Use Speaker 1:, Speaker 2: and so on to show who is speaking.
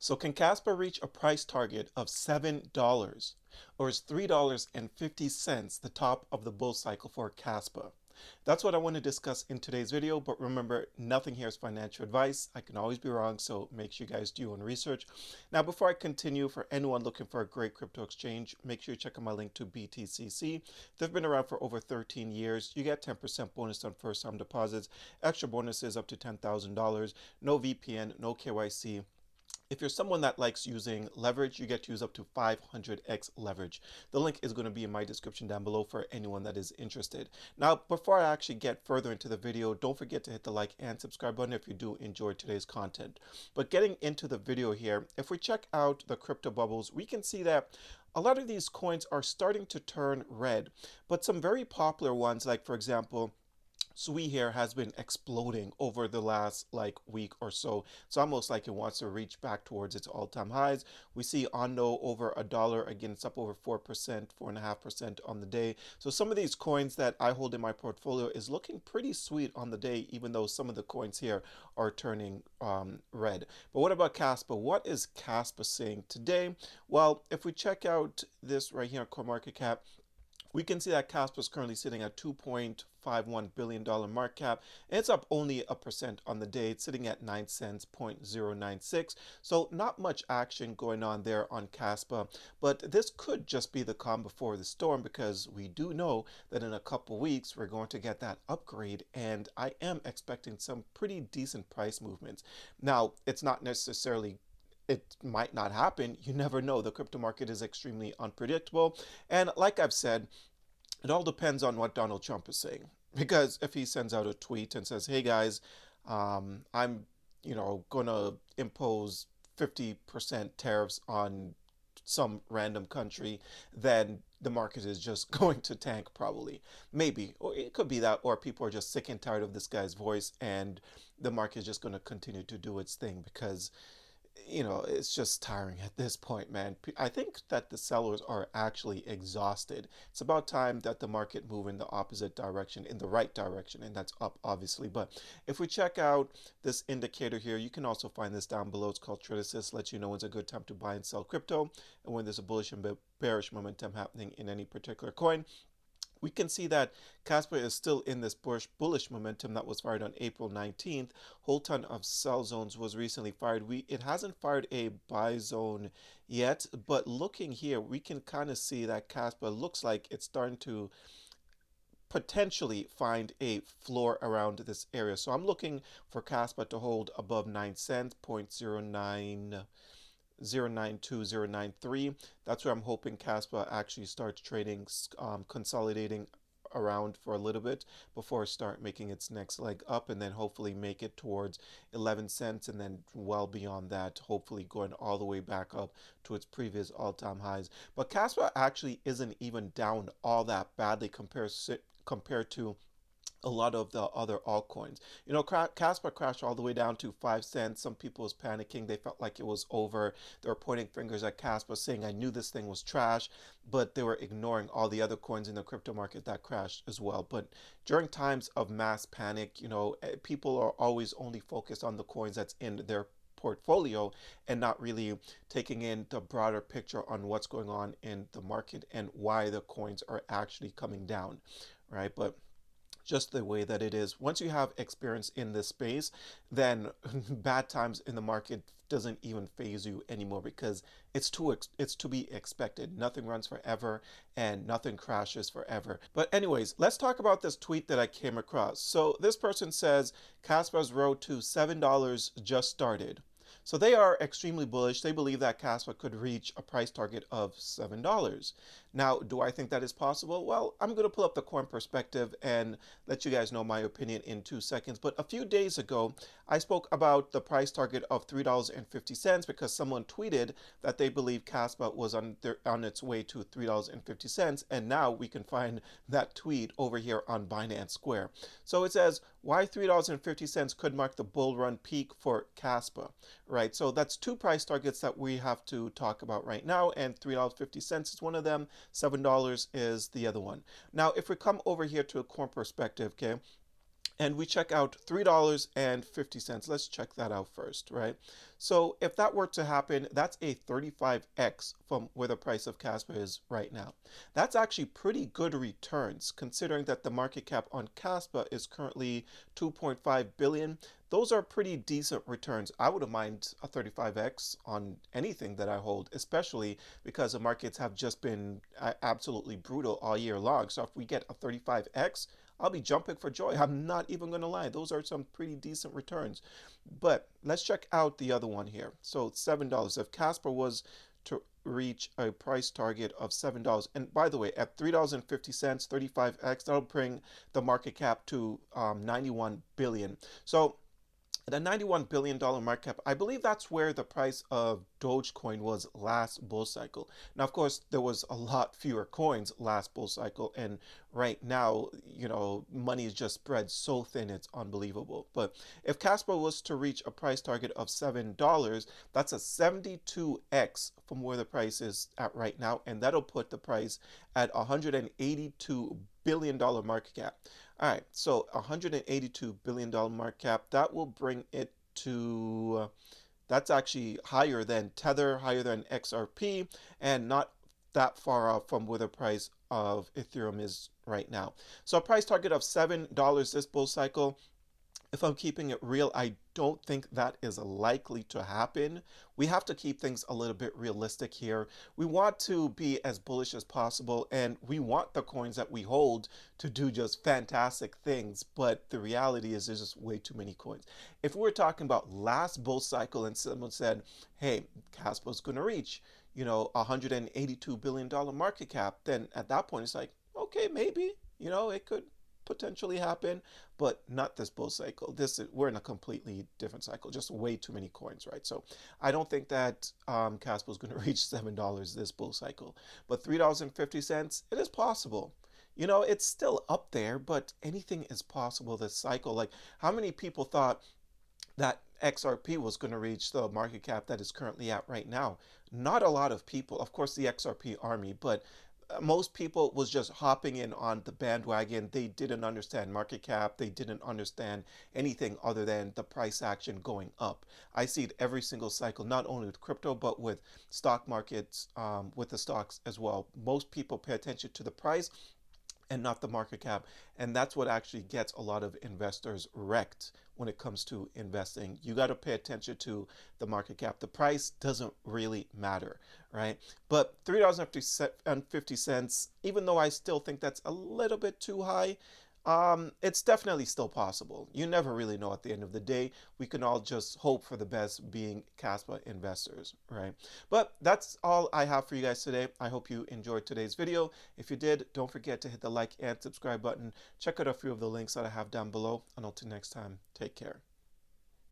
Speaker 1: So can Kaspa reach a price target of $7? Or is $3.50 the top of the bull cycle for Kaspa? That's what I want to discuss in today's video, but remember, nothing here is financial advice. I can always be wrong, so make sure you guys do your own research. Now, before I continue, for anyone looking for a great crypto exchange, make sure you check out my link to BTCC. They've been around for over 13 years. You get 10% bonus on first-time deposits, extra bonuses up to $10,000, no VPN, no KYC. If you're someone that likes using leverage, you get to use up to 500x leverage. The link is going to be in my description down below for anyone that is interested. Now, before I actually get further into the video, don't forget to hit the like and subscribe button if you do enjoy today's content. But getting into the video here, if we check out the crypto bubbles, we can see that a lot of these coins are starting to turn red, but some very popular ones, like for example, Sui here has been exploding over the last week or so. It's almost like it wants to reach back towards its all-time highs. We see Ondo over $1. Again, it's up over 4%, 4.5% on the day. So some of these coins that I hold in my portfolio is looking pretty sweet on the day, even though some of the coins here are turning red. But what about Kaspa? What is Kaspa saying today? Well, if we check out this right here on CoinMarketCap, we can see that Kaspa is currently sitting at $2.51 billion market cap. And it's up only a percent on the day. It's sitting at 9 cents, 0.096. So not much action going on there on Kaspa. But this could just be the calm before the storm, because we do know that in a couple weeks we're going to get that upgrade. And I am expecting some pretty decent price movements. Now, it's not necessarily, it might not happen. You never know. The crypto market is extremely unpredictable. And like I've said, it all depends on what Donald Trump is saying. Because if he sends out a tweet and says, hey guys, I'm, going to impose 50% tariffs on some random country, then the market is just going to tank probably. Maybe. Or it could be that, or people are just sick and tired of this guy's voice and the market is just going to continue to do its thing, because it's just tiring at this point, man. I think that the sellers are actually exhausted. It's about time that the market move in the opposite direction, in the right direction, and that's up, obviously. But if we check out this indicator here, you can also find this down below. It's called Triticis. Lets you know when's a good time to buy and sell crypto, and when there's a bullish and bearish momentum happening in any particular coin. We can see that Kaspa is still in this bullish momentum that was fired on April 19th. Whole ton of sell zones was recently fired. It hasn't fired a buy zone yet, but looking here, we can kind of see that Kaspa looks like it's starting to potentially find a floor around this area. So I'm looking for Kaspa to hold above 9 cents, 0.09. 0.92093. That's where I'm hoping Kaspa actually starts trading, consolidating around for a little bit before it start making its next leg up, and then hopefully make it towards 11 cents, and then well beyond that, hopefully going all the way back up to its previous all-time highs. But Kaspa actually isn't even down all that badly compared to a lot of the other altcoins. Kaspa crashed all the way down to 5 cents. Some people was panicking. They felt like it was over. They were pointing fingers at Kaspa, saying, I knew this thing was trash, but they were ignoring all the other coins in the crypto market that crashed as well. But during times of mass panic, people are always only focused on the coins that's in their portfolio and not really taking in the broader picture on what's going on in the market and why the coins are actually coming down, right? But just the way that it is. Once you have experience in this space, then bad times in the market doesn't even phase you anymore, because it's to be expected. Nothing runs forever and nothing crashes forever. But anyways, let's talk about this tweet that I came across. So this person says Kaspa's road to $7 just started. So they are extremely bullish. They believe that Kaspa could reach a price target of $7. Now, do I think that is possible? Well, I'm going to pull up the coin perspective and let you guys know my opinion in 2 seconds. But a few days ago, I spoke about the price target of $3.50 because someone tweeted that they believe Kaspa was on its way to $3.50. And now we can find that tweet over here on Binance Square. So it says, why $3.50 could mark the bull run peak for Kaspa, right? So that's two price targets that we have to talk about right now, and $3.50 is one of them, $7 is the other one. Now, if we come over here to a coin perspective, okay, and we check out $3.50. Let's check that out first, right? So if that were to happen, that's a 35x from where the price of Kaspa is right now. That's actually pretty good returns considering that the market cap on Kaspa is currently 2.5 billion. Those are pretty decent returns. I wouldn't mind a 35x on anything that I hold, especially because the markets have just been absolutely brutal all year long. So if we get a 35x, I'll be jumping for joy. I'm not even going to lie. Those are some pretty decent returns. But let's check out the other one here. So $7. If Casper was to reach a price target of $7, and by the way, at $3.50, 35x, that'll bring the market cap to 91 billion. So the $91 billion market cap, I believe that's where the price of Dogecoin was last bull cycle. Now, of course, there was a lot fewer coins last bull cycle, and right now, money is just spread so thin, it's unbelievable. But if Casper was to reach a price target of $7, that's a 72x from where the price is at right now, and that'll put the price at $182 billion market cap. All right, so $182 billion market cap, that will bring it to, that's actually higher than Tether, higher than XRP, and not that far off from where the price of Ethereum is right now. So a price target of $7 this bull cycle. If I'm keeping it real, I don't think that is likely to happen. We have to keep things a little bit realistic here. We want to be as bullish as possible, and we want the coins that we hold to do just fantastic things, but the reality is there's just way too many coins. If we were talking about last bull cycle and someone said, hey, Caspa's going to reach, $182 billion market cap, then at that point it's like, okay, maybe, it could potentially happen, but not this bull cycle. We're in a completely different cycle, just way too many coins, right? So I don't think that Caspa is going to reach $7 this bull cycle, but $3.50, it is possible. It's still up there, but anything is possible this cycle. Like, how many people thought that XRP was going to reach the market cap that is currently at right now? Not a lot of people. Of course, the XRP army, but most people was just hopping in on the bandwagon. They didn't understand market cap. They didn't understand anything other than the price action going up. I see it every single cycle, not only with crypto, but with stock markets, with the stocks as well. Most people pay attention to the price and not the market cap. And that's what actually gets a lot of investors wrecked when it comes to investing. You got to pay attention to the market cap. The price doesn't really matter, right? But $3.50, even though I still think that's a little bit too high, it's definitely still possible. You never really know at the end of the day. We can all just hope for the best being Kaspa investors, right? But that's all I have for you guys today. I hope you enjoyed today's video. If you did, don't forget to hit the like and subscribe button. Check out a few of the links that I have down below. And until next time, take care.